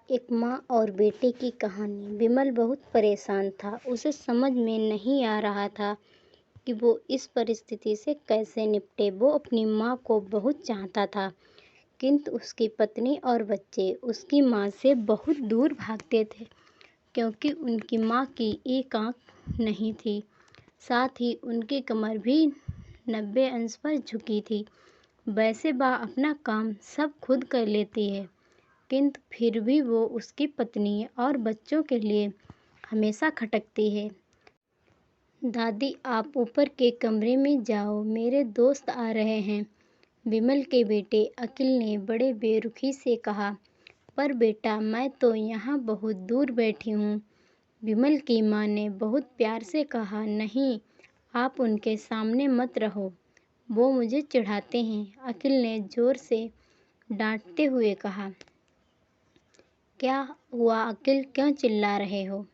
एक माँ और बेटे की कहानी। विमल बहुत परेशान था। उसे समझ में नहीं आ रहा था कि वो इस परिस्थिति से कैसे निपटे। वो अपनी माँ को बहुत चाहता था, किंतु उसकी पत्नी और बच्चे उसकी माँ से बहुत दूर भागते थे, क्योंकि उनकी माँ की एक आँख नहीं थी। साथ ही उनकी कमर भी 90 अंश पर झुकी थी। वैसे वह अपना काम सब खुद कर लेती है, किंतु फिर भी वो उसकी पत्नी और बच्चों के लिए हमेशा खटकती है। दादी, आप ऊपर के कमरे में जाओ, मेरे दोस्त आ रहे हैं, विमल के बेटे अखिल ने बड़े बेरुखी से कहा। पर बेटा, मैं तो यहाँ बहुत दूर बैठी हूँ, विमल की माँ ने बहुत प्यार से कहा। नहीं, आप उनके सामने मत रहो, वो मुझे चिढ़ाते हैं, अखिल ने जोर से डांटते हुए कहा। क्या हुआ अखिल, क्यों चिल्ला रहे हो?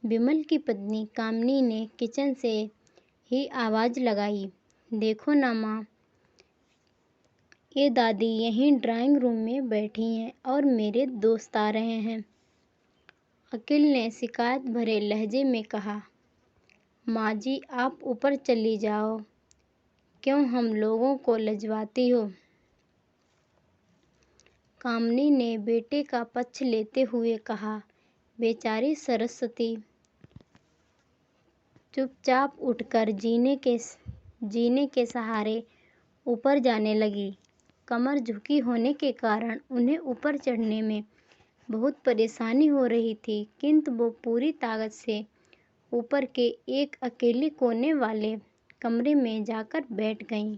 विमल की पत्नी कामिनी ने किचन से ही आवाज़ लगाई। देखो ना माँ, ये दादी यहीं ड्राइंग रूम में बैठी हैं और मेरे दोस्त आ रहे हैं। अखिल ने शिकायत भरे लहजे में कहा। माँ जी, आप ऊपर चली जाओ, क्यों हम लोगों को लजवाती हो? कामिनी ने बेटे का पक्ष लेते हुए कहा। बेचारी सरस्वती चुपचाप उठकर जीने के सहारे ऊपर जाने लगी। कमर झुकी होने के कारण उन्हें ऊपर चढ़ने में बहुत परेशानी हो रही थी, किंतु वो पूरी ताकत से ऊपर के एक अकेले कोने वाले कमरे में जाकर बैठ गईं।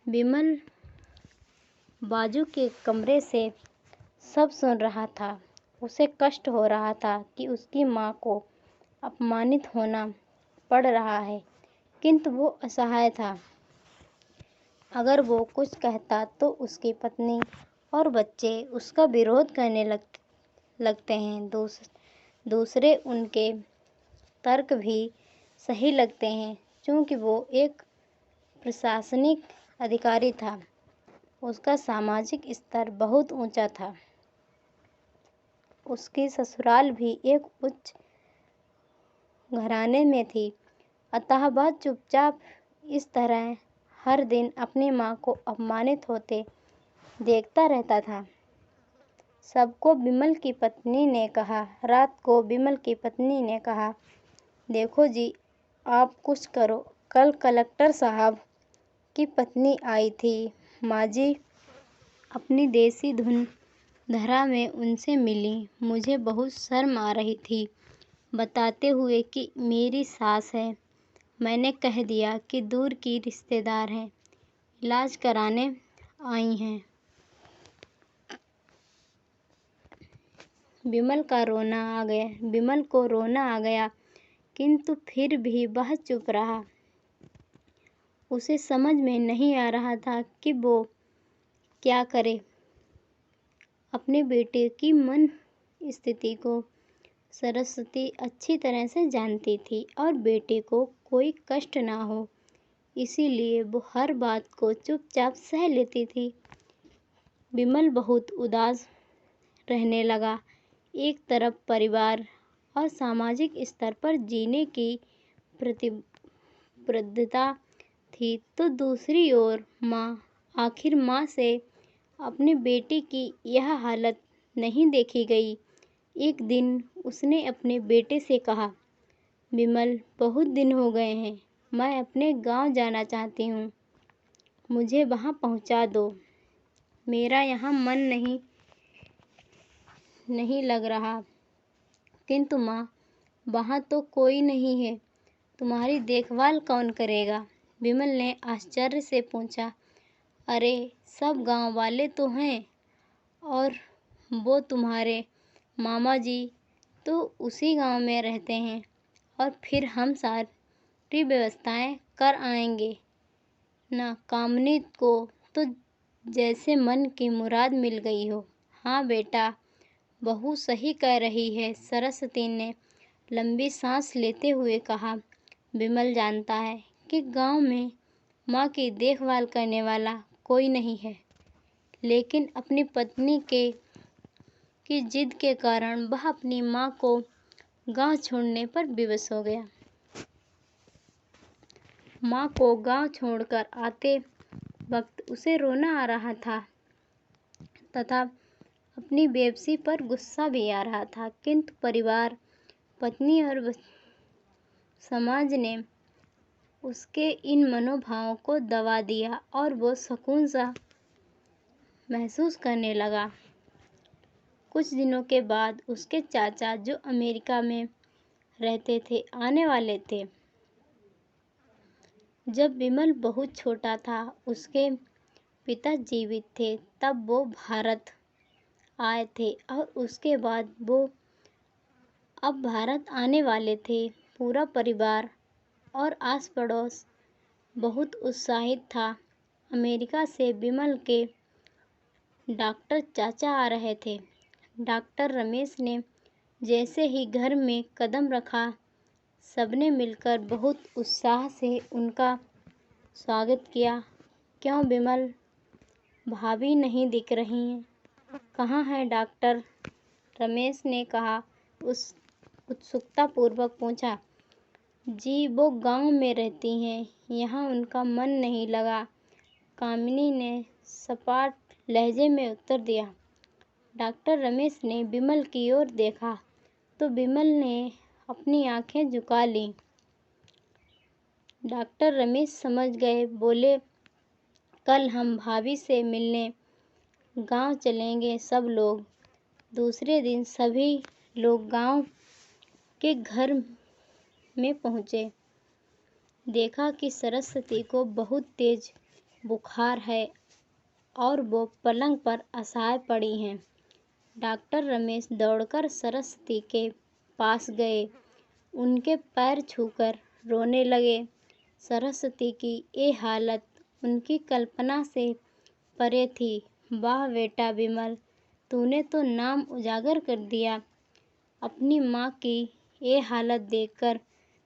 विमल बाजू के कमरे से सब सुन रहा था। उसे कष्ट हो रहा था कि उसकी माँ को अपमानित होना पड़ रहा है, किंतु वो असहाय था। अगर वो कुछ कहता तो उसकी पत्नी और बच्चे उसका विरोध करने लगते हैं। दूसरे उनके तर्क भी सही लगते हैं, क्योंकि वो एक प्रशासनिक अधिकारी था। उसका सामाजिक स्तर बहुत ऊंचा था। उसकी ससुराल भी एक उच्च घराने में थी, अतः वह चुपचाप इस तरह हर दिन अपनी माँ को अपमानित होते देखता रहता था। सबको विमल की पत्नी ने कहा। रात को विमल की पत्नी ने कहा, देखो जी, आप कुछ करो। कल कलेक्टर साहब की पत्नी आई थी। माँ जी अपनी देसी धुन धरा में उनसे मिली। मुझे बहुत शर्म आ रही थी बताते हुए कि मेरी सास है। मैंने कह दिया कि दूर की रिश्तेदार हैं, इलाज कराने आई हैं। विमल को रोना आ गया, किंतु फिर भी वह चुप रहा। उसे समझ में नहीं आ रहा था कि वो क्या करे। अपने बेटे की मन स्थिति को सरस्वती अच्छी तरह से जानती थी और बेटे को कोई कष्ट ना हो, इसीलिए वो हर बात को चुपचाप सह लेती थी। विमल बहुत उदास रहने लगा। एक तरफ परिवार और सामाजिक स्तर पर जीने की प्रतिबद्धता थी, तो दूसरी ओर आखिर माँ से अपने बेटे की यह हालत नहीं देखी गई। एक दिन उसने अपने बेटे से कहा, विमल, बहुत दिन हो गए हैं, मैं अपने गांव जाना चाहती हूँ, मुझे वहाँ पहुँचा दो। मेरा यहाँ मन नहीं लग रहा। किंतु माँ, वहाँ तो कोई नहीं है, तुम्हारी देखभाल कौन करेगा? विमल ने आश्चर्य से पूछा। अरे, सब गांव वाले तो हैं, और वो तुम्हारे मामा जी तो उसी गांव में रहते हैं, और फिर हम सारी व्यवस्थाएं कर आएंगे ना। कामिनी को तो जैसे मन की मुराद मिल गई हो। हाँ बेटा, बहू सही कह रही है, सरस्वती ने लंबी सांस लेते हुए कहा। विमल जानता है कि गांव में माँ की देखभाल करने वाला कोई नहीं है, लेकिन अपनी पत्नी के की जिद के कारण वह अपनी माँ को गांव छोड़ने पर विवश हो गया। माँ को गांव छोड़कर आते वक्त उसे रोना आ रहा था तथा अपनी बेबसी पर गुस्सा भी आ रहा था, किंतु परिवार, पत्नी और समाज ने उसके इन मनोभावों को दबा दिया और वो सुकून सा महसूस करने लगा। कुछ दिनों के बाद उसके चाचा, जो अमेरिका में रहते थे, आने वाले थे। जब विमल बहुत छोटा था, उसके पिता जीवित थे, तब वो भारत आए थे और उसके बाद वो अब भारत आने वाले थे। पूरा परिवार और आस पड़ोस बहुत उत्साहित था। अमेरिका से विमल के डॉक्टर चाचा आ रहे थे। डॉक्टर रमेश ने जैसे ही घर में कदम रखा, सबने मिलकर बहुत उत्साह से उनका स्वागत किया। क्यों विमल, भाभी नहीं दिख रही हैं? कहाँ हैं डॉक्टर? रमेश ने कहा, उस उत्सुकतापूर्वक पूछा। जी, वो गांव में रहती हैं, यहाँ उनका मन नहीं लगा, कामिनी ने सपाट लहजे में उत्तर दिया। डॉक्टर रमेश ने विमल की ओर देखा तो विमल ने अपनी आंखें झुका लीं। डॉक्टर रमेश समझ गए, बोले, कल हम भाभी से मिलने गांव चलेंगे सब लोग। दूसरे दिन सभी लोग गांव के घर में पहुंचे। देखा कि सरस्वती को बहुत तेज बुखार है और वो पलंग पर असहाय पड़ी हैं। डॉक्टर रमेश दौड़कर सरस्वती के पास गए, उनके पैर छूकर रोने लगे। सरस्वती की ये हालत उनकी कल्पना से परे थी। वाह बेटा विमल, तूने तो नाम उजागर कर दिया। अपनी माँ की ये हालत देखकर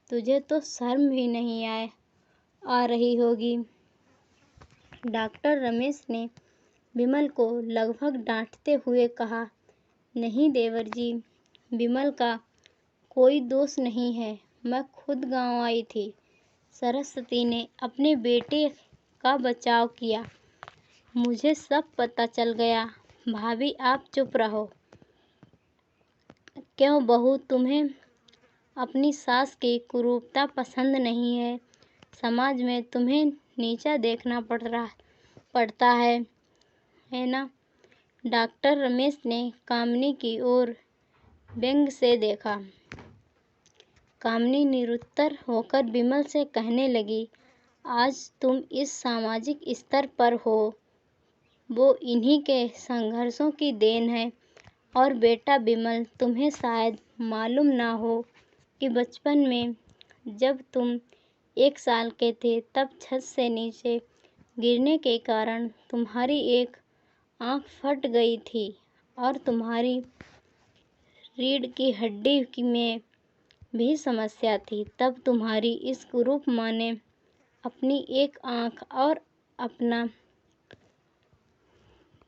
तुझे तो शर्म भी नहीं आ रही होगी। डॉक्टर रमेश ने विमल को लगभग डांटते हुए कहा, नहीं देवर जी, विमल का कोई दोष नहीं है, मैं खुद गांव आई थी। सरस्वती ने अपने बेटे का बचाव किया। मुझे सब पता चल गया। भाभी, आप चुप रहो। क्यों बहू, तुम्हें अपनी सास की कुरूपता पसंद नहीं है? समाज में तुम्हें नीचा देखना पड़ता है ना? डॉक्टर रमेश ने कामिनी की ओर व्यंग से देखा। कामिनी निरुत्तर होकर विमल से कहने लगी, आज तुम इस सामाजिक स्तर पर हो, वो इन्हीं के संघर्षों की देन है। और बेटा विमल, तुम्हें शायद मालूम ना हो कि बचपन में जब तुम 1 साल के थे, तब छत से नीचे गिरने के कारण तुम्हारी एक आंख फट गई थी और तुम्हारी रीढ़ की हड्डी में भी समस्या थी। तब तुम्हारी इस कुरूप माँ ने अपनी एक आंख और अपना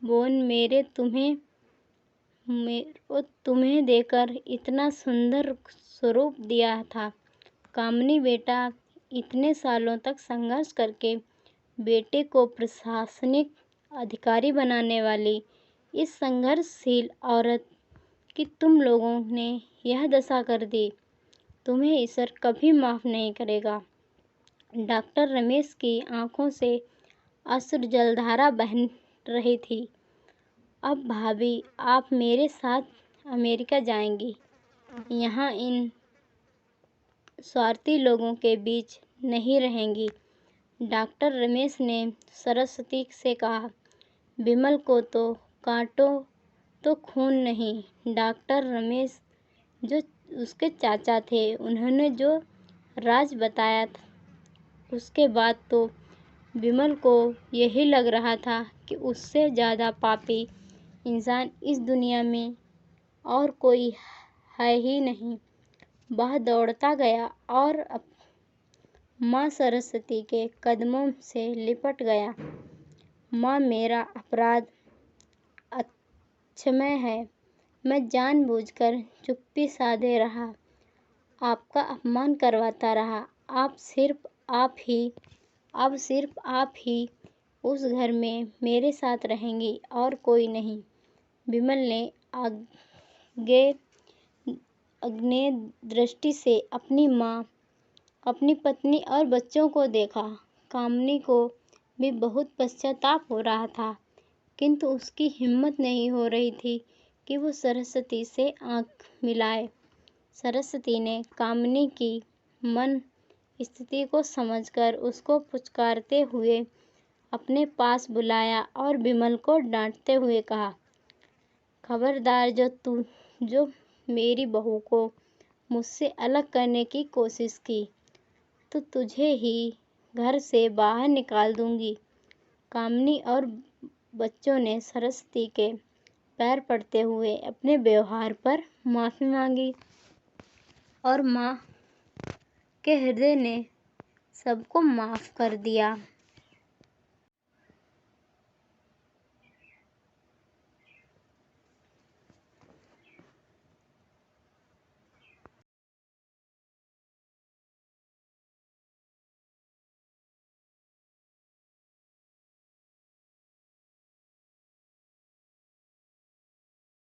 बोन तुम्हें देकर इतना सुंदर स्वरूप दिया था। कामिनी बेटा, इतने सालों तक संघर्ष करके बेटे को प्रशासनिक अधिकारी बनाने वाली इस संघर्षशील औरत की तुम लोगों ने यह दशा कर दी, तुम्हें ईश्वर कभी माफ़ नहीं करेगा। डॉक्टर रमेश की आंखों से अश्रु जलधारा बह रही थी। अब भाभी, आप मेरे साथ अमेरिका जाएंगी, यहाँ इन स्वार्थी लोगों के बीच नहीं रहेंगी। डॉक्टर रमेश ने सरस्वती से कहा, विमल को तो काटो तो खून नहीं। डॉक्टर रमेश, जो उसके चाचा थे, उन्होंने जो राज बताया था, उसके बाद तो विमल को यही लग रहा था कि उससे ज़्यादा पापी इंसान इस दुनिया में और कोई है ही नहीं। वह दौड़ता गया और माँ सरस्वती के कदमों से लिपट गया। माँ, मेरा अपराध अक्षम्य है। मैं जानबूझकर चुप्पी साधे रहा, आपका अपमान करवाता रहा। अब सिर्फ आप ही उस घर में मेरे साथ रहेंगी और कोई नहीं। विमल ने अग्नि दृष्टि से अपनी माँ, अपनी पत्नी और बच्चों को देखा। कामिनी को भी बहुत पश्चाताप हो रहा था, किंतु उसकी हिम्मत नहीं हो रही थी कि वो सरस्वती से आंख मिलाए। सरस्वती ने कामिनी की मन स्थिति को समझकर उसको पुचकारते हुए अपने पास बुलाया और विमल को डांटते हुए कहा, खबरदार, जो मेरी बहू को मुझसे अलग करने की कोशिश की तो तुझे ही घर से बाहर निकाल दूंगी। कामिनी और बच्चों ने सरस्वती के पैर पड़ते हुए अपने व्यवहार पर माफ़ी मांगी और माँ के हृदय ने सबको माफ़ कर दिया।